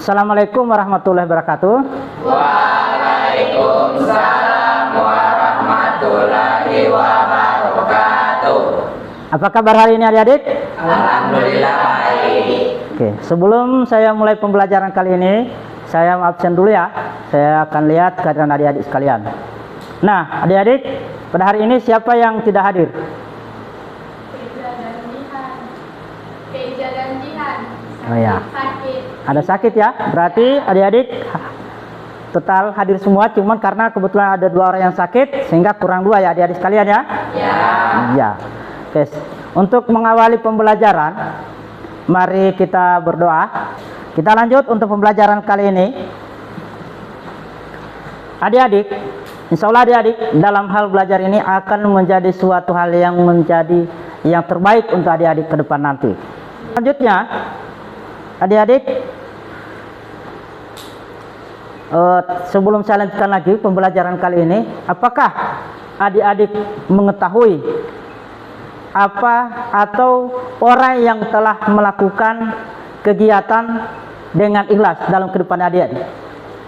Assalamualaikum warahmatullahi wabarakatuh. Waalaikumsalam warahmatullahi wabarakatuh. Apa kabar hari ini adik-adik? Alhamdulillah baik. Oke, sebelum saya mulai pembelajaran kali ini, saya absen dulu ya. Saya akan lihat kehadiran adik-adik sekalian. Nah, adik-adik, pada hari ini siapa yang tidak hadir? Keja dan Jihan. Oh ya, Sakit. ada sakit ya. Berarti adik-adik total hadir semua, cuman karena kebetulan ada 2 orang yang sakit sehingga kurang 2 ya adik-adik sekalian ya. Ya. Iya. Oke, untuk mengawali pembelajaran, mari kita berdoa. Kita lanjut untuk pembelajaran kali ini. Adik-adik, insya Allah adik-adik dalam hal belajar ini akan menjadi suatu hal yang menjadi yang terbaik untuk adik-adik ke depan nanti. Selanjutnya, adik-adik, sebelum saya lanjutkan lagi pembelajaran kali ini, apakah adik-adik mengetahui apa atau orang yang telah melakukan kegiatan dengan ikhlas dalam kehidupan adik-adik?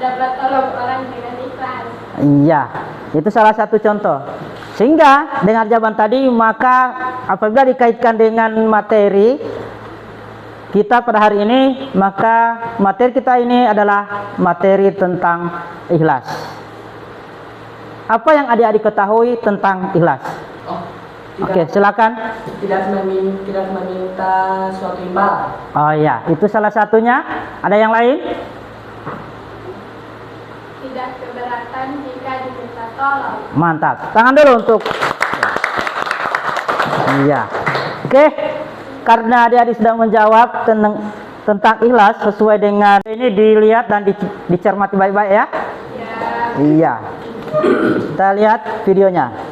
Dapat tolong orang dengan ikhlas. Iya, itu salah satu contoh. Sehingga dengan jawaban tadi, maka apabila dikaitkan dengan materi kita pada hari ini, maka materi kita ini adalah materi tentang ikhlas. Apa yang adik-adik ketahui tentang ikhlas? Oke, silakan. Tidak meminta suatu imbalan. Oh iya, itu salah satunya. Ada yang lain? Tidak keberatan jika diminta tolong. Mantap. Tangan dulu untuk. Iya. Oke. Karena adik-adik sudah menjawab tentang ikhlas sesuai dengan ini, dilihat dan dicermati baik-baik ya. Ya. Iya. Kita lihat videonya.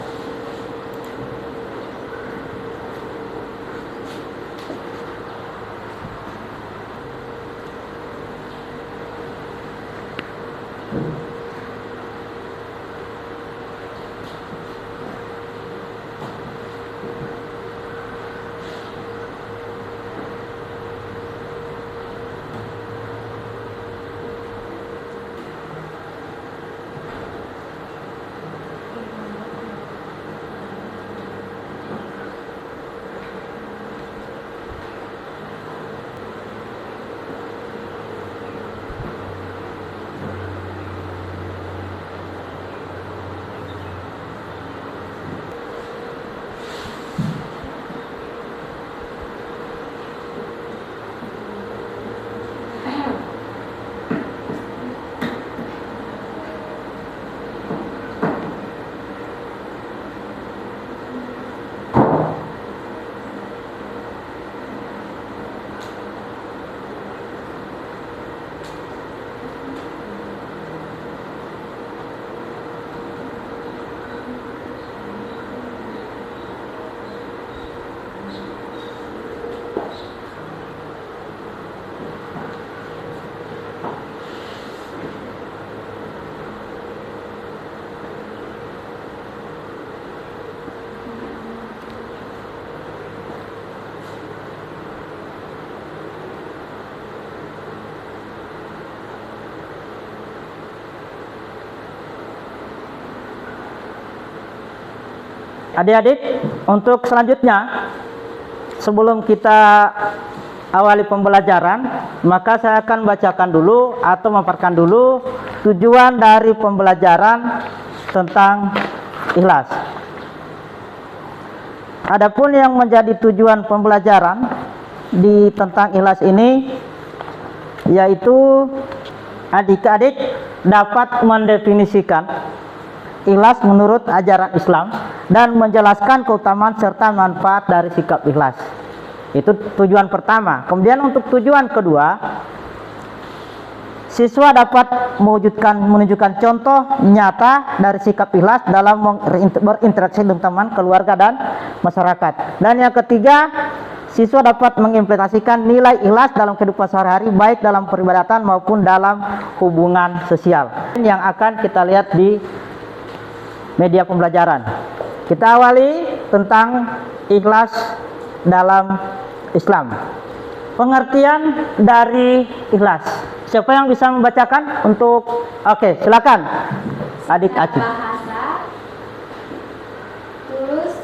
Adik-adik, untuk selanjutnya, sebelum kita awali pembelajaran, maka saya akan bacakan dulu atau memaparkan dulu tujuan dari pembelajaran tentang ikhlas. Adapun yang menjadi tujuan pembelajaran tentang ikhlas ini, yaitu adik-adik dapat mendefinisikan ikhlas menurut ajaran Islam dan menjelaskan keutamaan serta manfaat dari sikap ikhlas. Itu tujuan pertama. Kemudian untuk tujuan kedua, siswa dapat menunjukkan contoh nyata dari sikap ikhlas dalam berinteraksi dengan teman, keluarga, dan masyarakat. Dan yang ketiga, siswa dapat mengimplementasikan nilai ikhlas dalam kehidupan sehari-hari, baik dalam peribadatan maupun dalam hubungan sosial. Yang akan kita lihat di media pembelajaran. Kita awali tentang ikhlas dalam Islam. pengertian dari ikhlas. Siapa yang bisa membacakan untuk oke, silakan. Adik Aci. Bahasa tulus,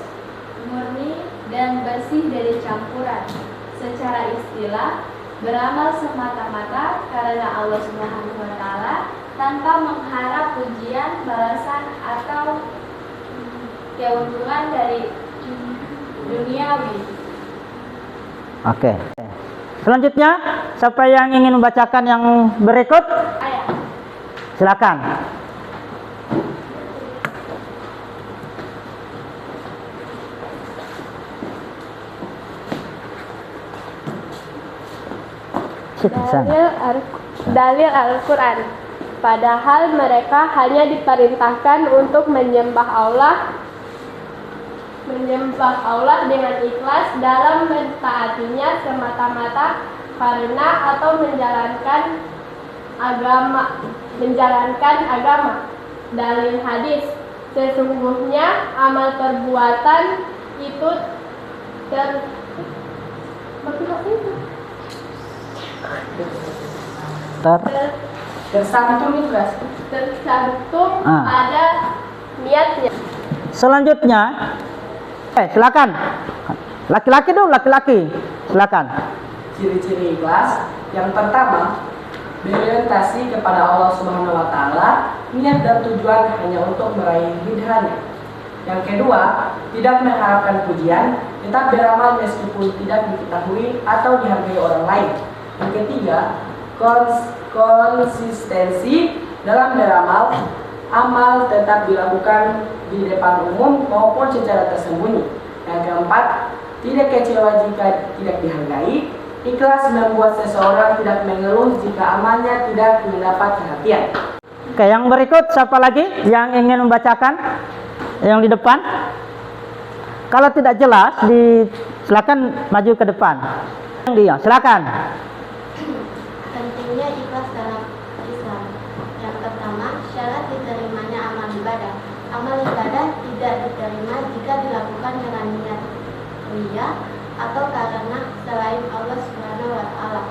murni, dan bersih dari campuran. Secara istilah, beramal semata-mata karena Allah Subhanahu wa Ta'ala tanpa mengharap pujian, balasan, atau keuntungan dari duniawi. Oke. Selanjutnya, siapa yang ingin membacakan yang berikut? Ayat. Silakan. Dalil Al-Quran. Padahal mereka hanya diperintahkan untuk menyembah Allah dengan ikhlas dalam mentaatinya semata-mata karena atau menjalankan agama. Dalil hadis. Sesungguhnya amal perbuatan itu Tersantum ikhlas. tercantum pada niatnya. Selanjutnya, silakan. Laki-laki dulu, laki-laki. Silakan. Ciri-ciri ikhlas. Yang pertama, berorientasi kepada Allah Subhanahu wa Ta'ala, niat dan tujuan hanya untuk meraih ridhanya. Yang kedua, tidak mengharapkan pujian, tetap beramal meskipun tidak diketahui atau dihargai orang lain. Yang ketiga, konsistensi dalam beramal, amal tetap dilakukan di depan umum maupun secara tersembunyi. Yang keempat, tidak kecewa jika tidak dihargai, ikhlas membuat seseorang tidak mengeluh jika amalnya tidak mendapat perhatian. Oke, yang berikut siapa lagi yang ingin membacakan? Yang di depan. Kalau tidak jelas, silakan maju ke depan. Yang dia, silakan. Pentingnya ikhlas dalam Islam. Yang pertama, syarat diterimanya amal ibadah. Amal ibadah tidak diterima jika dilakukan dengan niat riya atau karena selain Allah Subhanahu wa Ta'ala.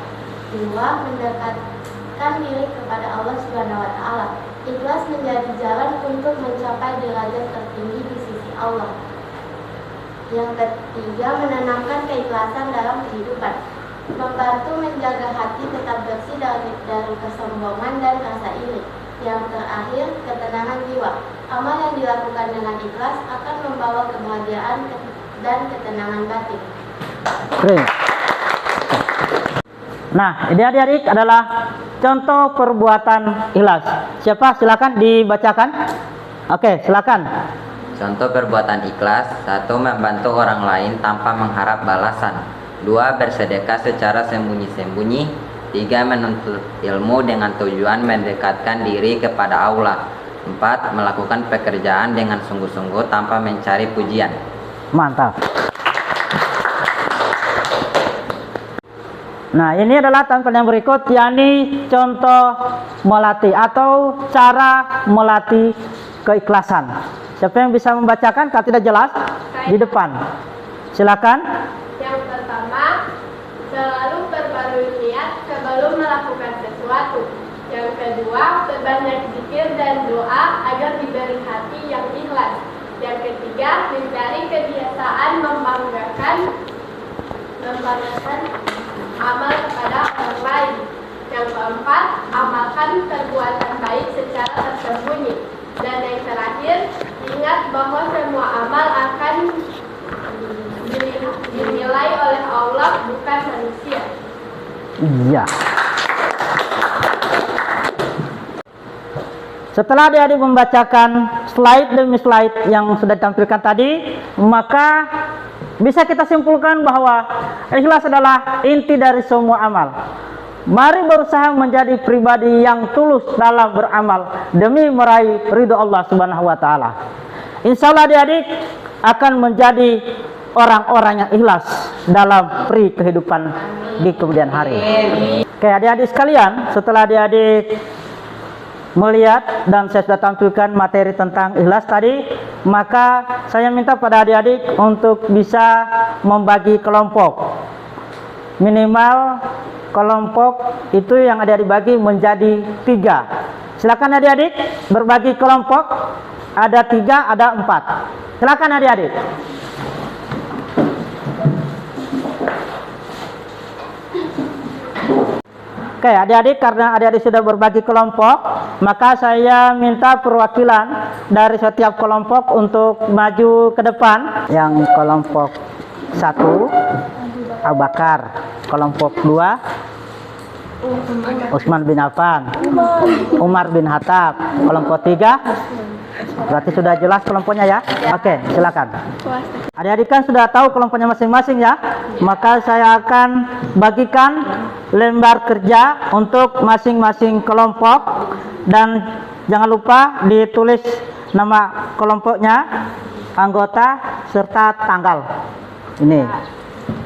Dua, mendekatkan diri kepada Allah Subhanahu wa Ta'ala. Ikhlas menjadi jalan untuk mencapai derajat tertinggi di sisi Allah. Yang ketiga, menanamkan keikhlasan dalam kehidupan. Membantu menjaga hati tetap bersih dari kesombongan dan rasa iri. Yang terakhir, ketenangan jiwa. Amal yang dilakukan dengan ikhlas akan membawa kebahagiaan dan ketenangan batin. Oke. Nah, ini adik-adik adalah contoh perbuatan ikhlas. Siapa? Silakan dibacakan. Oke, silakan. Contoh perbuatan ikhlas: 1. Membantu orang lain tanpa mengharap balasan. 2. Bersedekah secara sembunyi-sembunyi. 3. Menuntut ilmu dengan tujuan mendekatkan diri kepada Allah. 4. Melakukan pekerjaan dengan sungguh-sungguh tanpa mencari pujian. Mantap. Nah, ini adalah tampil yang berikut, yakni contoh melatih atau cara melatih keikhlasan. Siapa yang bisa membacakan? Kalau tidak jelas, di depan. Silakan. Yang pertama, selalu perbarui niat sebelum melakukan sesuatu. Yang kedua, perbanyak zikir dan doa agar diberi hati yang ikhlas. Yang ketiga, mencari kebiasaan membanggakan amal kepada orang lain. Yang keempat, amalkan perbuatan baik secara tersembunyi. Dan yang terakhir, ingat bahwa semua amal akan dinilai oleh Allah, bukan manusia. Iya. Setelah adik-adik membacakan slide demi slide yang sudah ditampilkan tadi, maka bisa kita simpulkan bahwa ikhlas adalah inti dari semua amal. Mari berusaha menjadi pribadi yang tulus dalam beramal demi meraih ridho Allah Subhanahu wa Ta'ala. Insya Allah adik-adik akan menjadi orang-orang yang ikhlas dalam kehidupan di kemudian hari. Oke, adik-adik sekalian, setelah adik-adik melihat dan saya sudah tampilkan materi tentang ikhlas tadi, maka saya minta pada adik-adik untuk bisa membagi kelompok. minimal kelompok itu yang adik-adik bagi menjadi 3. Silakan adik-adik berbagi kelompok, ada 3, ada 4. Silakan adik-adik. Oke, adik-adik, karena adik-adik sudah berbagi kelompok, maka saya minta perwakilan dari setiap kelompok untuk maju ke depan. Yang kelompok 1, Abu Bakar. Kelompok 2, Utsman bin Affan. Umar bin Khattab. Kelompok 3, berarti sudah jelas kelompoknya ya? Oke, silakan. Adik-adik kan sudah tahu kelompoknya masing-masing ya? Maka saya akan bagikan lembar kerja untuk masing-masing kelompok, dan jangan lupa ditulis nama kelompoknya, anggota, serta tanggal. Ini.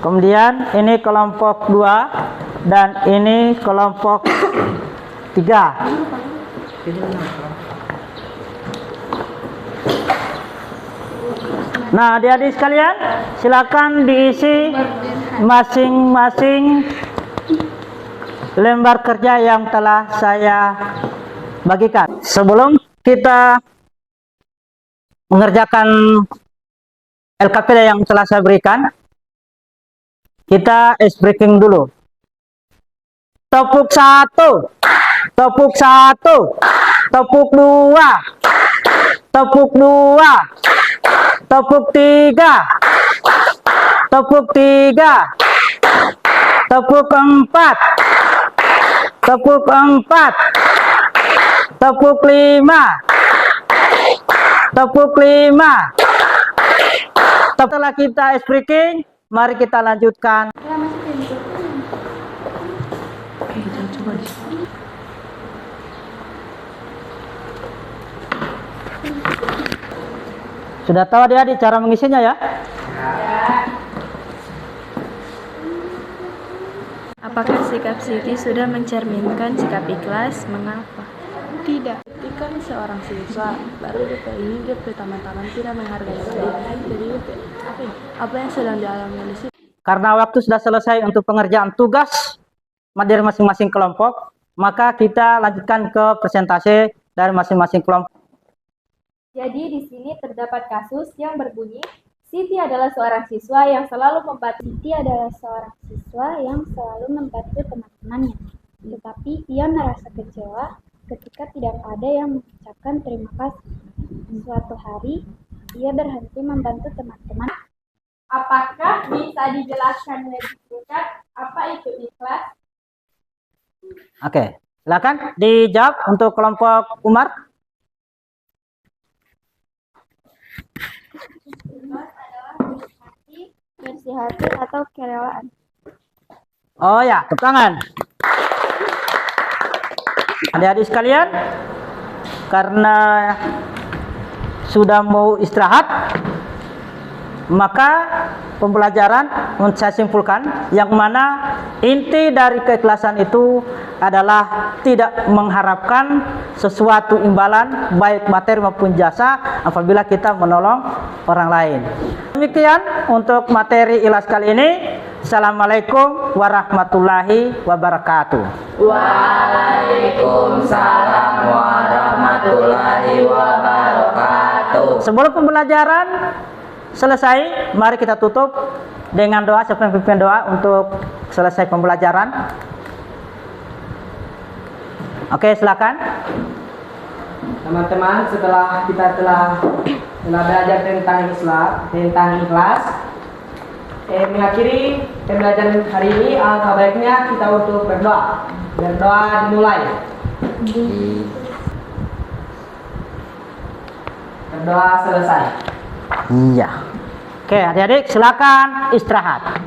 Kemudian ini kelompok 2 dan ini kelompok 3. Nah, adik-adik sekalian, silakan diisi masing-masing lembar kerja yang telah saya bagikan. Sebelum kita mengerjakan LKPD yang telah saya berikan, kita ice breaking dulu. Tepuk 1, tepuk 1, tepuk 2, tepuk 2, tepuk 3, tepuk 3, tepuk 4, tepuk 4, tepuk 5, tepuk 5. Setelah kita ice breaking, mari kita lanjutkan. Sudah tahu adik-adik cara mengisinya ya? Apakah sikap Siti sudah mencerminkan sikap ikhlas? Mengapa? Tidak, ikan seorang siswa baru DP ini dia pertama-tama tidak menghargai diri. Jadi apa yang sedang dialami di situ? Karena waktu sudah selesai untuk pengerjaan tugas dari masing-masing kelompok, maka kita lanjutkan ke presentasi dari masing-masing kelompok. Jadi di sini terdapat kasus yang berbunyi, Siti adalah seorang siswa yang selalu membantu. Siti adalah seorang siswa yang selalu membantu teman-temannya, tetapi ia merasa kecewa ketika tidak ada yang mengucapkan terima kasih. Suatu hari, ia berhenti membantu teman-teman. Apakah bisa dijelaskan lebih singkat apa itu ikhlas? Oke, silakan dijawab untuk kelompok Umar. Bersih hati atau kerelaan. Oh ya, tepuk tangan. Adik-adik sekalian, karena sudah mau istirahat, maka pembelajaran saya simpulkan yang mana inti dari keikhlasan itu adalah tidak mengharapkan sesuatu imbalan baik materi maupun jasa apabila kita menolong orang lain. Demikian untuk materi ikhlas kali ini. Assalamualaikum warahmatullahi wabarakatuh. Waalaikumsalam warahmatullahi wabarakatuh. Sebelum pembelajaran selesai, mari kita tutup dengan doa. Siapa yang pimpin doa untuk selesai pembelajaran? Oke, silakan. Teman-teman, setelah kita telah belajar tentang ikhlas, mengakhiri pembelajaran hari ini, alangkah baiknya kita untuk berdoa. Berdoa dimulai. Berdoa selesai. Iya. Oke, adik-adik silakan istirahat.